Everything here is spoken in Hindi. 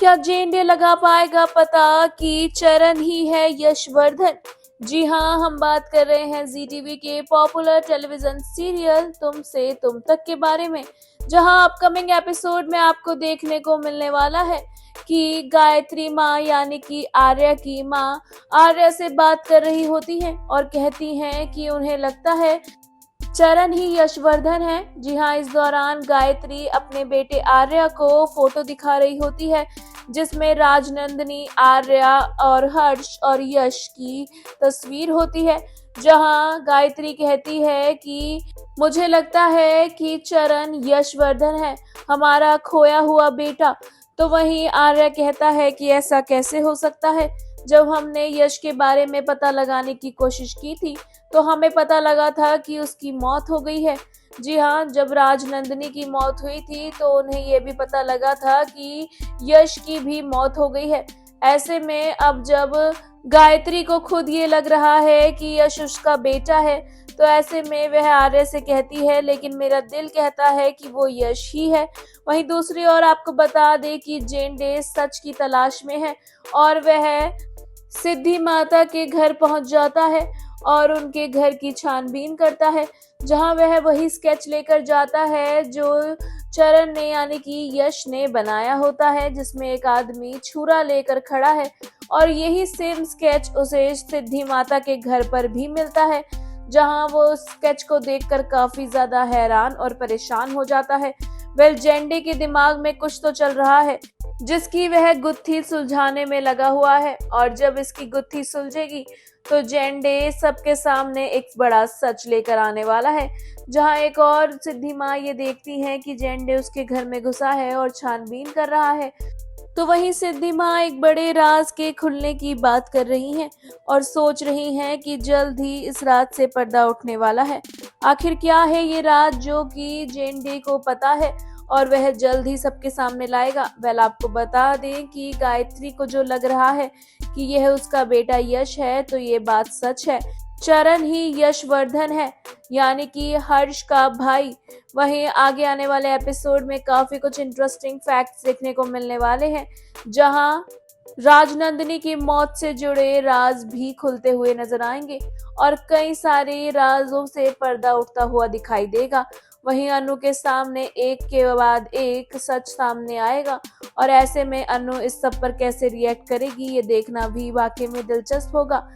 क्या जेएनडे लगा पाएगा पता कि चरण ही है यशवर्धन? जी हाँ, हम बात कर रहे हैं जी टीवी के पॉपुलर टेलीविजन सीरियल तुम से तुम तक के बारे में, जहां अपकमिंग एपिसोड में आपको देखने को मिलने वाला है कि गायत्री माँ यानी कि आर्या की माँ आर्या से बात कर रही होती हैं और कहती हैं कि उन्हें लगता है चरण ही यशवर्धन है। जी हाँ, इस दौरान गायत्री अपने बेटे आर्या को फोटो दिखा रही होती है जिसमें राजनंदिनी, आर्या और हर्ष और यश की तस्वीर होती है। जहां गायत्री कहती है कि मुझे लगता है कि चरण यशवर्धन है, हमारा खोया हुआ बेटा। तो वहीं आर्या कहता है कि ऐसा कैसे हो सकता है, जब हमने यश के बारे में पता लगाने की कोशिश की थी तो हमें पता लगा था कि उसकी मौत हो गई है। जी हाँ, जब राजनंदिनी की मौत हुई थी तो उन्हें ये भी पता लगा था कि यश की भी मौत हो गई है। ऐसे में अब जब गायत्री को खुद ये लग रहा है कि यश उसका बेटा है, तो ऐसे में वह आर्य से कहती है लेकिन मेरा दिल कहता है कि वो यश ही है। वहीं दूसरी ओर आपको बता दें कि जेएनडे सच की तलाश में है और वह सिद्धि माता के घर पहुंच जाता है और उनके घर की छानबीन करता है, जहां वह वही स्केच लेकर जाता है जो चरण ने यानी कि यश ने बनाया होता है, जिसमें एक आदमी छुरा लेकर खड़ा है और यही सेम स्केच उसे सिद्धि माता के घर पर भी मिलता है, जहां वो स्केच को देखकर काफी ज्यादा हैरान और परेशान हो जाता है। वेल, जेएनडे के दिमाग में कुछ तो चल रहा है जिसकी वह गुत्थी सुलझाने में लगा हुआ है और जब इसकी गुत्थी सुलझेगी तो जेएनडे सबके सामने एक बड़ा सच लेकर आने वाला है। जहां एक और सिद्धि माँ ये देखती है कि जेएनडे उसके घर में घुसा है और छानबीन कर रहा है, तो वहीं सिद्धि माँ एक बड़े राज के खुलने की बात कर रही हैं और सोच रही हैं कि जल्द ही इस राज से पर्दा उठने वाला है। आखिर क्या है ये राज जो कि जेएनडे को पता है और वह जल्द ही सबके सामने लाएगा? वेल, आपको बता दें कि गायत्री को जो लग रहा है कि यह उसका बेटा यश है, तो ये बात सच है। चरण ही यशवर्धन है यानी कि हर्ष का भाई। वहीं आगे आने वाले एपिसोड में काफी कुछ इंटरेस्टिंग फैक्ट्स देखने को मिलने वाले हैं, जहां राजनंदिनी की मौत से जुड़े राज भी खुलते हुए नजर आएंगे और कई सारे राजों से पर्दा उठता हुआ दिखाई देगा। वहीं अनु के सामने एक के बाद एक सच सामने आएगा और ऐसे में अनु इस सब पर कैसे रिएक्ट करेगी, ये देखना भी वाकई में दिलचस्प होगा।